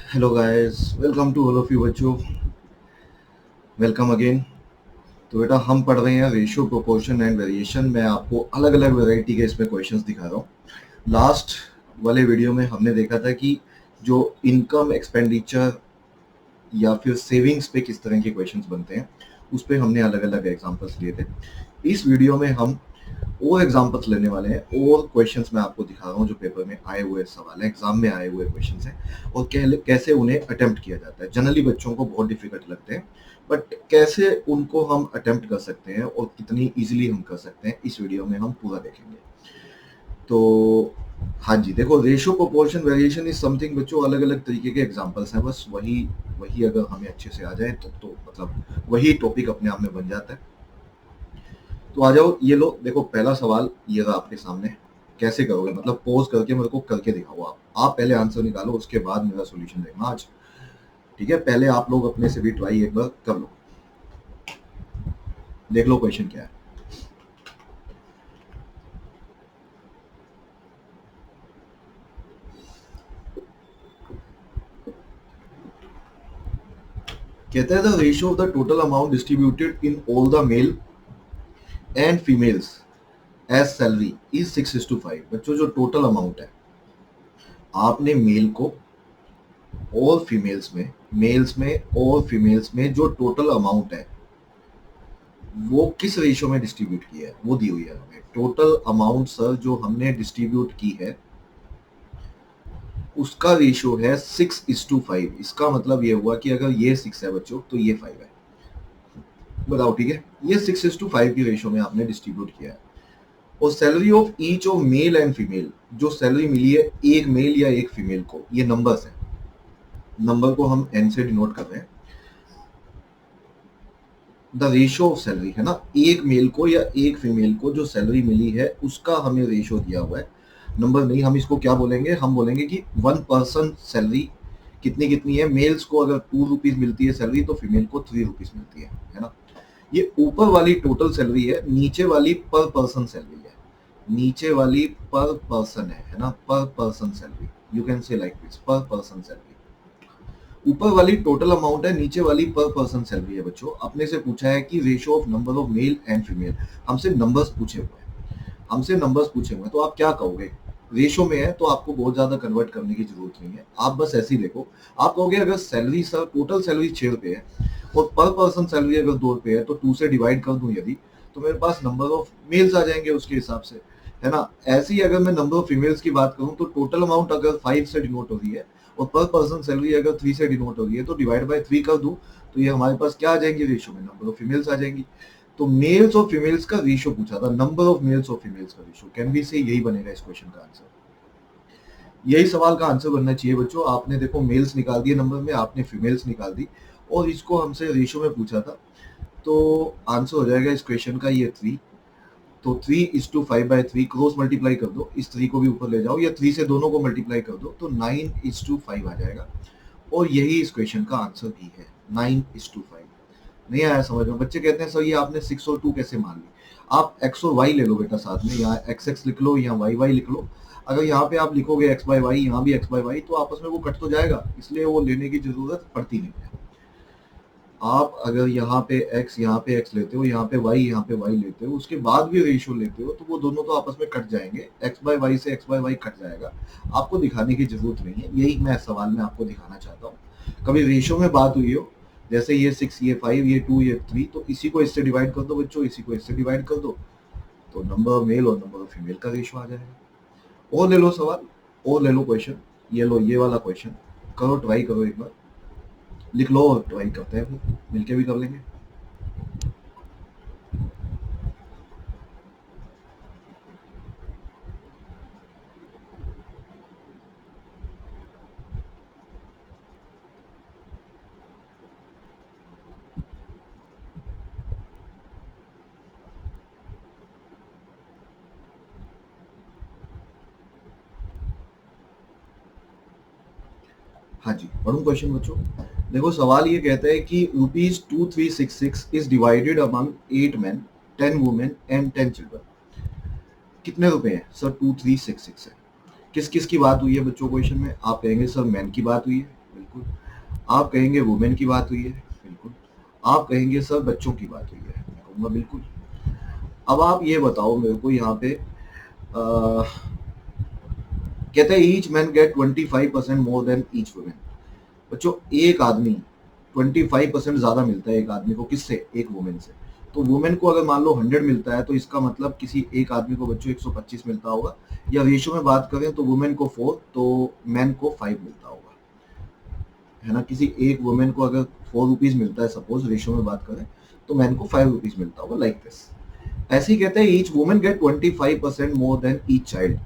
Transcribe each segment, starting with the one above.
Hello guys, welcome to all of you बच्चों। Welcome again. तो बेटा हम पढ़ रहे हैं रेशियो, प्रोपोर्शन एंड वेरिएशन। मैं आपको अलग अलग वैरायटी के इसमें क्वेश्चंस दिखा रहा हूँ। लास्ट वाले वीडियो में हमने देखा था कि जो इनकम एक्सपेंडिचर या फिर सेविंग्स पे किस तरह के क्वेश्चंस बनते हैं, उस पे हमने अलग अलग एग्जांपल्स लिए थे। इस वीडियो में हम और एग्जांपल्स लेने वाले हैं और क्वेश्चंस मैं आपको दिखा रहा हूँ जो पेपर में आए हुए सवाल हैं, एग्जाम में आए हुए क्वेश्चंस हैं, और कैसे उन्हें अटेम्प्ट किया जाता है। जनरली बच्चों को बहुत डिफिकल्ट लगते हैं, बट कैसे उनको हम अटेम्प्ट कर सकते हैं और कितनी इजीली हम कर सकते हैं, इस वीडियो में हम पूरा देखेंगे। तो हाँ जी, देखो, ratio, proportion, variation is something बच्चों, अलग अलग तरीके के एग्जांपल्स हैं। बस वही वही अगर हमें अच्छे से आ जाए तो मतलब वही टॉपिक अपने आप में बन जाता है। तो आ जाओ, ये लो, देखो पहला सवाल ये रहा आपके सामने। कैसे करोगे, मतलब पॉज करके मेरे को करके दिखाओ। आप पहले आंसर निकालो, उसके बाद मेरा सॉल्यूशन देखना आज। ठीक है, पहले आप लोग अपने से भी ट्राई एक बार कर लो। देख लो क्वेश्चन क्या है। कहता है the ratio of the total amount distributed in all the male and females as salary is 6:5। बच्चों, जो टोटल अमाउंट है, आपने मेल को और फीमेल्स में, मेल्स में और फीमेल्स में जो टोटल अमाउंट है वो किस रेशियो में डिस्ट्रीब्यूट किया है, वो दी हुई है हमें। टोटल अमाउंट सर जो हमने डिस्ट्रीब्यूट की है उसका रेशियो है 6:5। इसका मतलब ये हुआ कि अगर ये 6 है बच्चों तो ये 5 है। बताओ, ठीक है, ये 6:5 की रेशियो में आपने डिस्ट्रीब्यूट किया है। और salary of each of male and female, जो सैलरी मिली है एक मेल या एक फीमेल को, ये नंबर्स है। नंबर को हम एन से डिनोट कर रहे हैं। द रेशियो ऑफ सैलरी है ना, एक मेल को या एक फीमेल को जो सैलरी मिली है उसका हमें रेशियो दिया हुआ है। नंबर नहीं, हम इसको क्या बोलेंगे, हम बोलेंगे कि 1 पर्सन सैलरी कितनी कितनी है। मेल्स को अगर 2 रुपीज मिलती है सैलरी तो फीमेल को 3 रुपीज मिलती है ना। ये ऊपर वाली टोटल सैलरी है, नीचे वाली पर पर्सन सैलरी है। नीचे वाली पर पर्सन है ना, पर person salary. You can say like this, पर पर्सन सैलरी। ऊपर वाली टोटल अमाउंट है, नीचे वाली पर पर्सन सैलरी है। बच्चों, अपने से पूछा है कि ratio of number of male and female. हमसे नंबर्स पूछे हुए हैं, हमसे नंबर्स पूछे हुए हैं, तो आप क्या कहोगे। रेशियो में है तो आपको बहुत ज्यादा कन्वर्ट करने की जरूरत नहीं है, आप बस ऐसे ही देखो। आप कहोगे अगर सैलरी सर टोटल सैलरी 6 रुपए है और पर पर्सन सैलरी अगर 2 रुपए है, तो 2 से डिवाइड कर दूं यदि, तो मेरे पास नंबर ऑफ मेल्स आ जाएंगे उसके हिसाब से, है ना। ऐसे ही अगर मैं नंबर ऑफ फीमेल्स की बात करूं तो टोटल अमाउंट अगर 5 से डिनोट हो रही है और पर पर्सन सैलरी अगर 3 से डिनोट हो रही है, तो डिवाइड बाय 3 कर दूं, तो ये हमारे पास क्या आ जाएंगे, रेशियो में नंबर ऑफ फीमेल्स आ जाएंगी। तो मेल्स और फीमेल्स का रेशियो पूछा था, नंबर ऑफ मेल्स और फीमेल्स का रेशियो। कैन बी से यही बनेगा इस क्वेश्चन का आंसर। यही सवाल का आंसर बनना चाहिए बच्चों। आपने देखो मेल्स निकाल दिए नंबर में, आपने फीमेल्स निकाल दी, और इसको हमसे रेशियो में पूछा था। तो आंसर हो जाएगा इस क्वेश्चन का ये 3। तो 3:5/3 क्रॉस मल्टीप्लाई कर दो, इस 3 को भी ऊपर ले जाओ, या 3 से दोनों को मल्टीप्लाई कर दो, तो 9:5 आ जाएगा। और यही इस क्वेश्चन का आंसर भी है, 9:5। नहीं आया समझ में? बच्चे कहते हैं सर ये आपने 6 और 2 कैसे मान ली। आप एक्स और वाई ले लो बेटा साथ में, यहाँ एक्स एक्स लिख लो, यहाँ वाई वाई लिख लो। अगर यहाँ पे आप लिखोगे एक्स बाय वाई, यहाँ भी एक्स बाय वाई, तो आपस में वो कट तो जाएगा, इसलिए वो लेने की जरूरत पड़ती नहीं है। आप अगर यहाँ पे x लेते हो, यहाँ पे y लेते हो, उसके बाद भी रेशियो लेते हो, तो वो दोनों तो आपस में कट जाएंगे, x बाय वाई से x बाय वाई कट जाएगा। आपको दिखाने की जरूरत नहीं है, यही मैं सवाल में आपको दिखाना चाहता हूँ। कभी रेशियो में बात हुई हो, जैसे ये 6, ये 5, ये 2, ये 3, तो इसी को इससे डिवाइड कर दो बच्चों, इसी को इससे डिवाइड कर दो, तो नंबर ऑफ मेल और नंबर ऑफ फीमेल का रेशियो आ जाएगा। और ले लो सवाल, और ले लो क्वेश्चन। ये लो, ये वाला क्वेश्चन करो, ट्राई करो एक बार, लिख लो और ट्राई करते हैं, फिर मिलके भी कर लेंगे। हाँ जी, पढ़ूं क्वेश्चन बच्चों। देखो सवाल ये कहता है कि ₹2366 is divided among 8 men, 10 women and 10 children. कितने रुपए हैं सर? 2366 है। किस किस की बात हुई है बच्चों क्वेश्चन में? आप कहेंगे सर मैन की बात हुई है, बिल्कुल। आप कहेंगे वुमेन की बात हुई है, बिल्कुल। आप कहेंगे सर बच्चों की बात हुई है, मैं कहूँगा बिल्कुल। अब आप ये बताओ मेरे को यहाँ पे कहते हैं each man get 25% more than each women. बच्चों एक आदमी 25% ज्यादा मिलता है एक आदमी को, किससे? एक वुमेन से। तो वुमेन को अगर मान लो 100 मिलता है तो इसका मतलब किसी एक आदमी को बच्चों 125 मिलता होगा, या रेशियो में बात करें तो वुमेन को 4 तो मैन को 5 मिलता होगा, है ना। किसी एक वुमेन को अगर 4 रुपीज मिलता है सपोज, रेशियो में बात करें, तो मैन को 5 रुपीज मिलता होगा, लाइक दिस। ऐसे ही कहते हैं each women get 25% more than each child.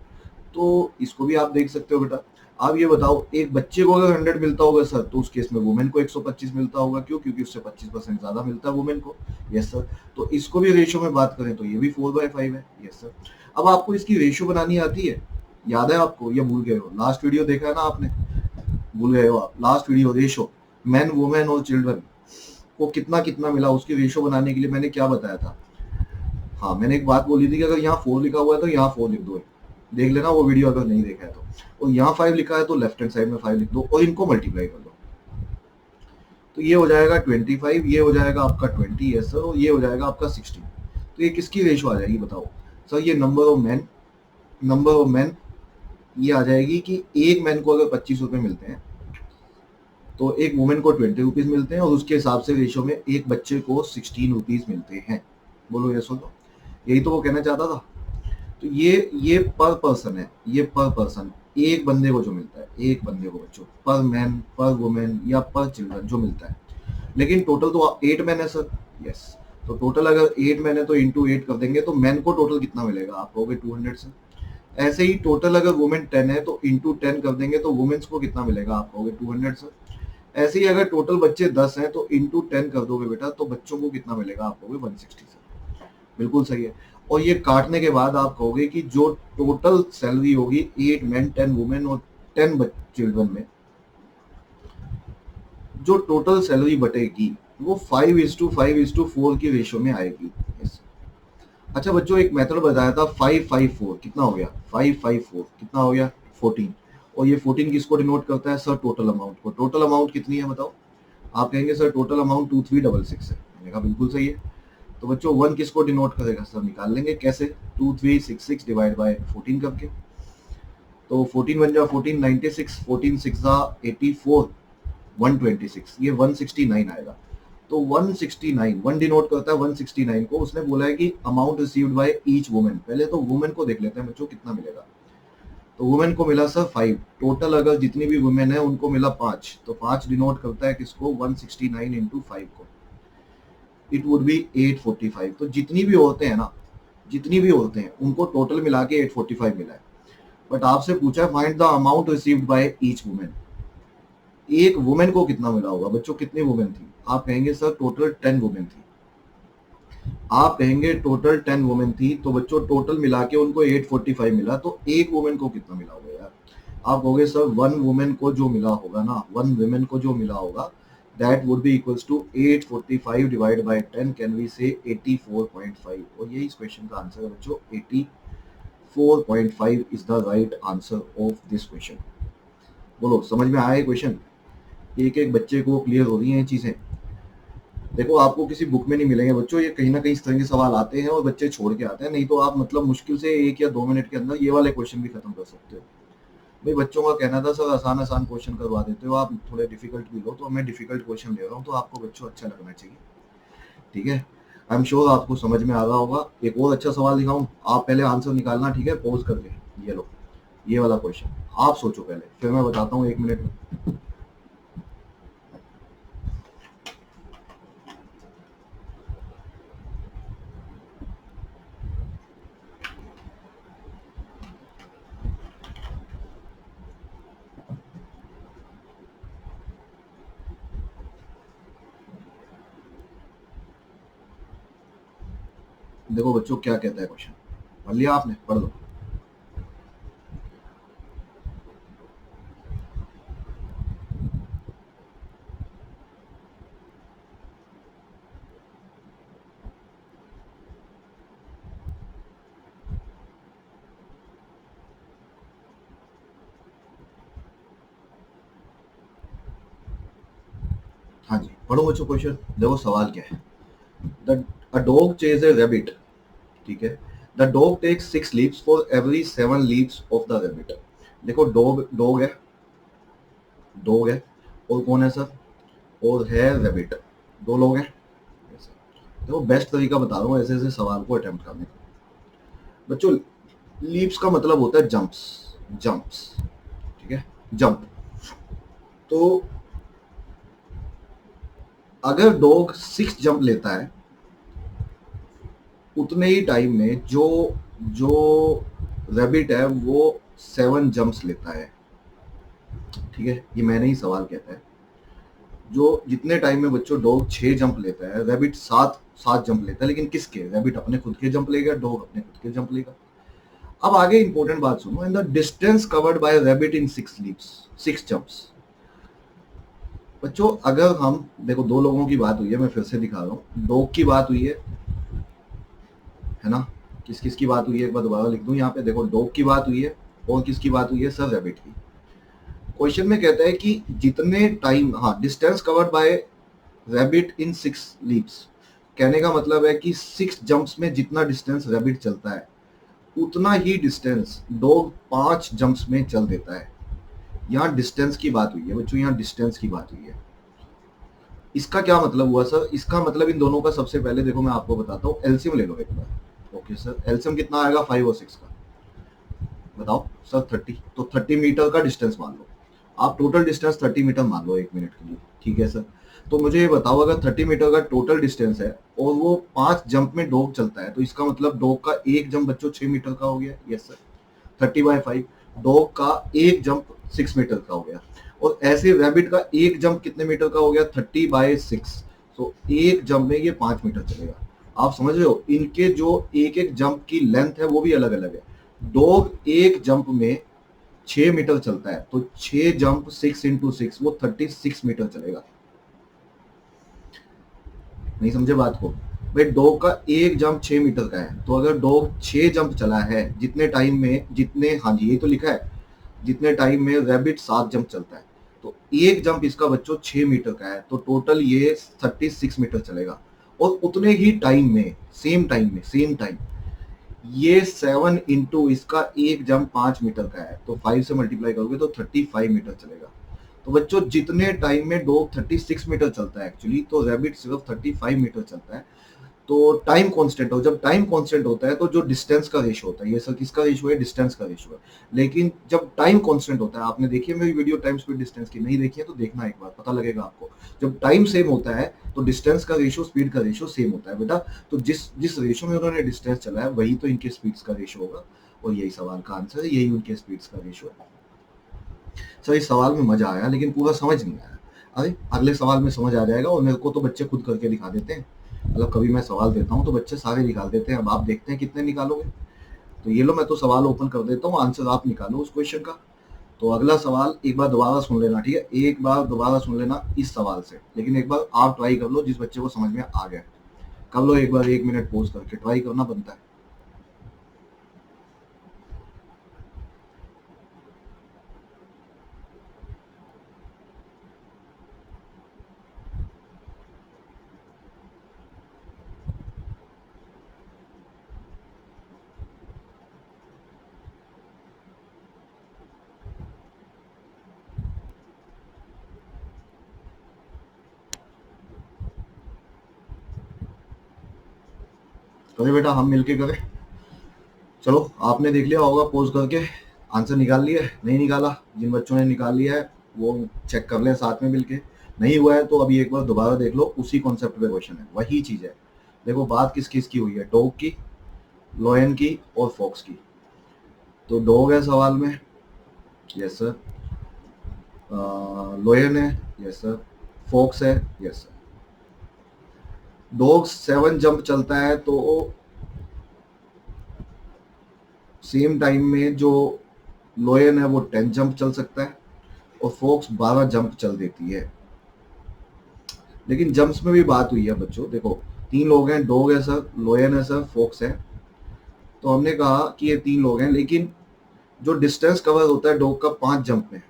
तो इसको भी आप देख सकते हो बेटा। आप ये बताओ एक बच्चे को अगर 100 मिलता होगा सर, तो उस केस में वुमेन को 125 मिलता होगा, क्यों? क्योंकि उससे 25% ज्यादा मिलता है वुमेन को। Yes sir. तो इसको भी रेशियो में बात करें तो ये भी 4/5 है। Yes sir. अब आपको इसकी रेशियो बनानी आती है? याद है आपको या भूल गए हो? लास्ट वीडियो देखा है ना आपने? भूल गए हो आप? Last video ratio man women और चिल्ड्रन को कितना कितना मिला, उसकी रेशियो बनाने के लिए मैंने क्या बताया था? हाँ, मैंने एक बात बोली थी कि अगर यहाँ 4 लिखा हुआ है तो यहाँ 4 लिख दो, देख लेना वो वीडियो अगर नहीं देखा है तो। और यहाँ 5 लिखा है तो लेफ्ट हैंड साइड में 5 लिख दो और इनको मल्टीप्लाई कर दो। तो ये हो जाएगा 25, ये हो जाएगा आपका 20, यस सर, और ये हो जाएगा आपका 16। तो ये किसकी रेशो आ जाएगी बताओ सर? ये नंबर ऑफ मैन ये आ जाएगी कि एक मैन को अगर 25 रुपए मिलते हैं तो एक वुमेन को 20 रुपीज मिलते हैं, और उसके हिसाब से रेशो में एक बच्चे को 16 रुपीज मिलते हैं। बोलो यस हो तो? यही तो वो कहना चाहता था। तो ये पर पर्सन है, ये पर पर्सन एक बंदे को जो मिलता है, एक बंदे को बच्चों, पर मैन, पर वुमेन या पर चिल्ड्रन जो मिलता है। लेकिन टोटल तो 8 मैन है सर। यस। तो टोटल अगर 8 मैन है तो इंटू 8 कर देंगे तो मैन को टोटल कितना मिलेगा? आप कहोगे 200 सर। ऐसे ही टोटल अगर वुमेन 10 है तो इंटू 10 कर देंगे तो वुमेन्स को कितना मिलेगा? आप कहोगे 200 सर। ऐसे ही अगर टोटल बच्चे 10 हैं तो इंटू 10 कर दोगे बेटा तो बच्चों को कितना मिलेगा? आप कहोगे 160 सर। बिल्कुल सही है। और ये काटने के बाद आप कहोगे कि जो टोटल सैलरी होगी 8 मैन 10 वुमेन और 10 चिल्ड्रन में, जो टोटल सैलरी बटेगी वो 5:5:4 की रेशियो में आएगी। yes। अच्छा बच्चों एक मेथड बताया था 554, कितना हो गया? 554 कितना हो गया? 14। और ये 14 किसको डिनोट करता है सर? टोटल अमाउंट को। टोटल अमाउंट कितनी है बताओ? आप कहेंगे सर टोटल अमाउंट 2366 है। मैंने कहा बिल्कुल सही है। तो बच्चों 1 किसको डिनोट करेगा सर? निकाल लेंगे कैसे? 2366 डिवाइड बाय 14 करके। तो 14 बन जा 14 96, 14 6 जा 84, 126, ये 169 आएगा। तो 169 1 डिनोट करता है 169 को। उसने बोला है कि amount received by each women. पहले तो वुमेन को देख लेते हैं बच्चों कितना मिलेगा। तो वुमेन को मिला सर 5। टोटल अगर जितनी भी वुमेन है उनको मिला 5, तो 5 डिनोट करता है किसको? 169 इंटू 5 को। It would be 845। तो जितनी भी औरतें हैं ना, जितनी भी औरतें हैं उनको टोटल मिला के 845 मिला है। बट आपसे पूछा find the amount received by each women. एक वुमेन को कितना मिला होगा बच्चों? कितनी वुमेन थी? आप कहेंगे सर टोटल 10 वुमेन थी। आप कहेंगे टोटल 10 वुमेन थी, तो बच्चों टोटल मिला के उनको 845 मिला, तो एक वुमेन को कितना मिला होगा यार? आप कहोगे सर वन वुमेन को जो मिला होगा ना, वन वुमेन को जो मिला होगा that would be equals to 845 divide by 10, can we say 84.5। और यही इस क्वेश्चन का आंसर है बच्चों। 84.5 is the right answer of this question. बोलो समझ में आया क्वेश्चन? एक एक बच्चे को क्लियर हो रही हैं चीजें? देखो आपको किसी बुक में नहीं मिलेंगे बच्चों, ये कहीं ना कहीं इस तरह के सवाल आते हैं और बच्चे छोड़ के आते हैं। नहीं तो आप मतलब मुश्किल से 1 या 2 मिनट के अंदर ये वाले क्वेश्चन भी खत्म कर सकते हो। भाई बच्चों का कहना था सर आसान आसान क्वेश्चन करवा देते हो आप, थोड़े डिफिकल्ट भी लो, तो मैं डिफिकल्ट क्वेश्चन ले रहा हूँ तो आपको बच्चों अच्छा लगना चाहिए। ठीक है। आई एम श्योर आपको समझ में आ रहा होगा। एक और अच्छा सवाल दिखाऊं, आप पहले आंसर निकालना, ठीक है, पॉज करके। ये लो, ये वाला क्वेश्चन आप सोचो पहले, फिर मैं बताता हूँ 1 मिनट में। देखो बच्चों क्या कहता है क्वेश्चन, पढ़ लिया आपने? पढ़ लो। हाँ जी, पढ़ो बच्चों क्वेश्चन। देखो सवाल क्या है। A dog chase a rabbit, ठीक है। The dog takes 6 leaves for every 7 leaves of the rabbit. देखो डॉग डॉग है, डॉग है, और कौन है सर, और है रैबिट, दो लोग हैं। देखो बेस्ट तरीका बता रहा हूँ ऐसे ऐसे सवाल को अटेम्प्ट करने का। बच्चों लीव्स का मतलब होता है जंप्स, जंप्स, ठीक है, जंप। तो अगर डॉग 6 जंप लेता है, उतने ही टाइम में जो जो रैबिट है वो 7 जंप्स लेता है, ठीक है। ये मैंने ही सवाल कहता है। जो जितने टाइम में बच्चों डॉग 6 जंप लेता है, रैबिट 7 7 जंप लेता है, लेकिन किसके, रैबिट अपने खुद के जंप लेगा, डॉग अपने खुद के जंप लेगा। अब आगे इंपॉर्टेंट बात सुनो। In the distance covered by rabbit in 6 leaves, 6 jumps. बच्चों अगर हम देखो, दो लोगों की बात हुई है, मैं फिर से दिखा रहा हूँ। डॉग की बात हुई है ना। किस किस की बात हुई है एक बार दोबारा लिख दूं यहाँ पे। देखो डॉग की बात हुई है, और किसकी बात हुई है सर, रैबिट की। क्वेश्चन में कहता है कि जितने टाइम, हाँ, distance covered by rabbit in 6 leaves. कहने का मतलब है कि 6 जंप्स में जितना डिस्टेंस रैबिट चलता है, उतना ही डिस्टेंस डॉग 5 जंप्स में चल देता है। यहाँ डिस्टेंस की बात हुई है बच्चों, यहाँ डिस्टेंस की बात हुई है। इसका क्या मतलब हुआ सर, इसका मतलब इन दोनों का सबसे पहले देखो मैं आपको बताता हूँ। एलसीएम ले लो एक बार। ओके सर, एलसीएम कितना आएगा 5 और 6 का, बताओ सर। 30, तो 30 मीटर का डिस्टेंस मान लो आप। टोटल डिस्टेंस 30 मीटर मान लो 1 मिनट के लिए, ठीक है सर। तो मुझे ये बताओ, अगर 30 मीटर का टोटल डिस्टेंस है और वो 5 जंप में डॉग चलता है, तो इसका मतलब डॉग का एक जंप बच्चों 6 मीटर का हो गया। Yes sir, 30/5। डॉग का एक जंप 6 मीटर का हो गया। और ऐसे रैबिट का एक जंप कितने मीटर का हो गया, 30/6। तो एक जंप में ये 5 मीटर चलेगा। आप समझ रहे हो, इनके जो एक एक जंप की लेंथ है वो भी अलग अलग है। डॉग एक जंप में 6 मीटर चलता है, तो 6 जंप 6 × 6 वो 36 मीटर चलेगा। नहीं समझे बात को भाई। डॉग का एक जंप 6 मीटर का है, तो अगर डॉग 6 जंप चला है जितने टाइम में, जितने, हाँ जी ये तो लिखा है, जितने टाइम में रैबिट 7 जंप चलता है, तो एक जंप इसका बच्चों 6 मीटर का है, तो टोटल ये 36 मीटर चलेगा। और उतने ही टाइम में, सेम टाइम में, सेम टाइम, ये 7 इंटू इसका एक जंप 5 मीटर का है, तो 5 से मल्टीप्लाई करोगे तो 35 मीटर चलेगा। तो बच्चों जितने टाइम में डॉग 36 मीटर चलता है एक्चुअली, तो रैबिट सिर्फ 35 मीटर चलता है। तो टाइम कांस्टेंट हो, जब टाइम कांस्टेंट होता है तो जो डिस्टेंस का रेशो होता है, ये सर किसका रेशो है, डिस्टेंस का रेशो है। लेकिन जब टाइम कांस्टेंट होता है, आपने देखी है मेरी वीडियो टाइम स्पीड डिस्टेंस की, नहीं देखी है तो देखना एक बार, पता लगेगा आपको। जब टाइम सेम होता है तो डिस्टेंस का रेशो स्पीड का रेशो सेम होता है बेटा। तो जिस जिस रेशो में उन्होंने डिस्टेंस चला है, वही तो इनके स्पीड्स का रेशो होगा। और यही सवाल का आंसर है, यही उनके स्पीड्स का रेशो है। सर इस सवाल में मजा आया, लेकिन पूरा समझ नहीं आया। अरे अगले सवाल में समझ आ जाएगा। और मेरे को तो बच्चे खुद करके दिखा देते हैं। मतलब कभी मैं सवाल देता हूँ तो बच्चे सारे निकाल देते हैं। अब आप देखते हैं कितने निकालोगे। तो ये लो, मैं तो सवाल ओपन कर देता हूँ, आंसर आप निकालो उस क्वेश्चन का। तो अगला सवाल एक बार दोबारा सुन लेना, ठीक है, एक बार दोबारा सुन लेना इस सवाल से। लेकिन एक बार आप ट्राई कर लो, जिस बच्चे को समझ में आ गया कर लो एक बार, 1 मिनट पोज करके ट्राई करना बनता है। तो बेटा हम मिलके करें। चलो आपने देख लिया होगा पोज करके, आंसर निकाल लिया, नहीं निकाला, जिन बच्चों ने निकाल लिया है वो चेक कर लें साथ में मिलके। नहीं हुआ है तो अभी एक बार दोबारा देख लो, उसी कॉन्सेप्ट पे क्वेश्चन है, वही चीज है। देखो बात किस किस की हुई है, डॉग की, लोयन की और फॉक्स की। तो डॉग है सवाल में, यस सर। लोयन है, यस सर। फॉक्स है, यस सर। डॉग 7 जंप चलता है, तो सेम टाइम में जो लोयन है वो 10 जंप चल सकता है, और फोक्स 12 जंप चल देती है। लेकिन जंप्स में भी बात हुई है बच्चों। देखो 3 लोग हैं, डॉग है सर, लोयन है सर, फोक्स है। तो हमने कहा कि ये 3 लोग हैं, लेकिन जो डिस्टेंस कवर होता है डॉग का 5 जंप में,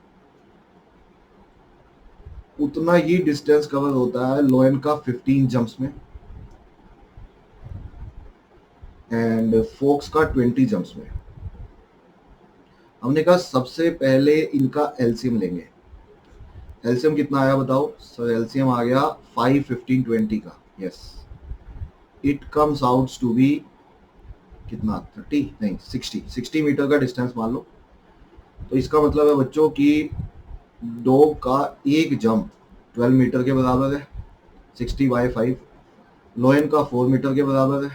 उतना ही डिस्टेंस कवर होता है लोयन का 15 जंप्स में एंड फोक्स का 20 जंप्स में। हमने कहा सबसे पहले इनका एलसीएम लेंगे। एलसीएम कितना आया बताओ सर? एलसीएम आ गया 5, 15, 20 का। Yes, it comes out to be कितना, 30 नहीं 60 मीटर का डिस्टेंस मान लो। तो इसका मतलब है बच्चों कि डॉग का एक जंप 12 मीटर के बराबर है, 60/5। लोयन का 4 मीटर के बराबर है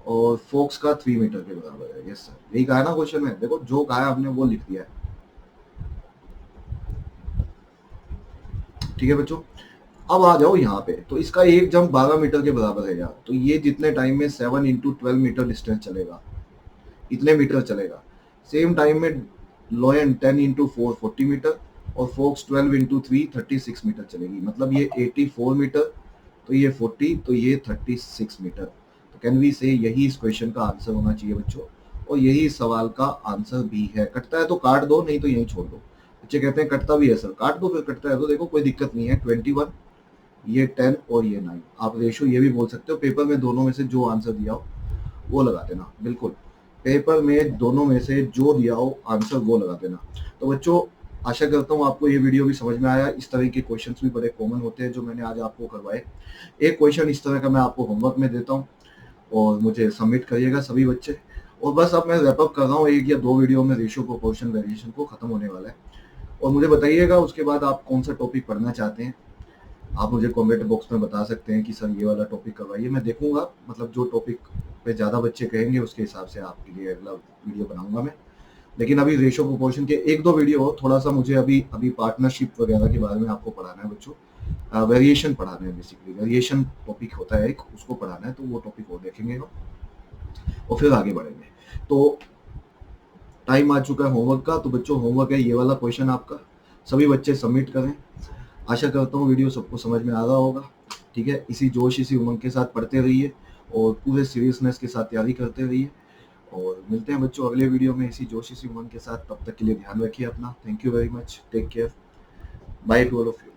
और फोक्स का 3 मीटर के बराबर है। यस सर, यही कहा है ना क्वेश्चन में। देखो जो कहा है हमने वो लिख दिया है। ठीक है बच्चों, अब आ जाओ यहाँ पे। तो इसका एक जंप 12 मीटर के बराबर है यार। तो ये जितने टाइम में 7 इंटू 12 मीटर डिस्टेंस चलेगा, इतने मीटर चलेगा। सेम टाइम में लोयन 10 इंटू 4 40 मीटर और फोक्स 12 इंटू 3 36 मीटर चलेगी। मतलब ये 84 मीटर, तो ये 40, तो ये 36 मीटर। तो कैन वी से यही इस क्वेश्चन का आंसर होना चाहिए बच्चों, और यही सवाल का आंसर भी है। कटता है तो काट दो, नहीं तो यही छोड़ दो। बच्चे कहते हैं कटता भी है सर, काट दो फिर। कटता है तो देखो कोई दिक्कत नहीं है। 21, ये 10 और ये 9। आप रेशो ये भी बोल सकते हो। पेपर में दोनों में से जो आंसर दिया हो वो लगा देना। बिल्कुल, पेपर में दोनों में से जो दिया हो आंसर वो लगा देना। तो बच्चों आशा करता हूँ आपको ये वीडियो भी समझ में आया। इस तरह के क्वेश्चंस भी बड़े कॉमन होते हैं जो मैंने आज आपको करवाए। एक क्वेश्चन इस तरह का मैं आपको होमवर्क में देता हूँ और मुझे सबमिट करिएगा सभी बच्चे। और बस अब मैं रैपअप कर रहा हूँ, 1 या 2 वीडियो में रेशियो प्रोपोर्शन वेरिएशन को खत्म होने वाला है। और मुझे बताइएगा उसके बाद आप कौन सा टॉपिक पढ़ना चाहते हैं। आप मुझे कमेंट बॉक्स में बता सकते हैं कि सर ये वाला टॉपिक करवाइए। मैं देखूंगा, मतलब जो टॉपिक पे ज़्यादा बच्चे कहेंगे उसके हिसाब से आपके लिए अगला वीडियो बनाऊंगा मैं। लेकिन अभी रेशो प्रोपोर्शन के 1-2 वीडियो हो, थोड़ा सा मुझे अभी पार्टनरशिप वगैरह के बारे में आपको पढ़ाना है बच्चों। वेरिएशन पढ़ाना है, बेसिकली वेरिएशन टॉपिक होता है एक, उसको पढ़ाना है। तो वो टॉपिक और देखेंगे हम और फिर आगे बढ़ेंगे। तो टाइम आ चुका है होमवर्क का। तो बच्चों होमवर्क है ये वाला क्वेश्चन आपका, सभी बच्चे सबमिट करें। आशा करता हूँ वीडियो सबको समझ में आ रहा होगा। ठीक है, इसी जोश इसी उमंग के साथ पढ़ते रहिए और पूरे सीरियसनेस के साथ तैयारी करते रहिए। और मिलते हैं बच्चों अगले वीडियो में इसी जोश इसी उमंग के साथ। तब तक के लिए ध्यान रखिए अपना। Thank you very much, take care, bye to all of you.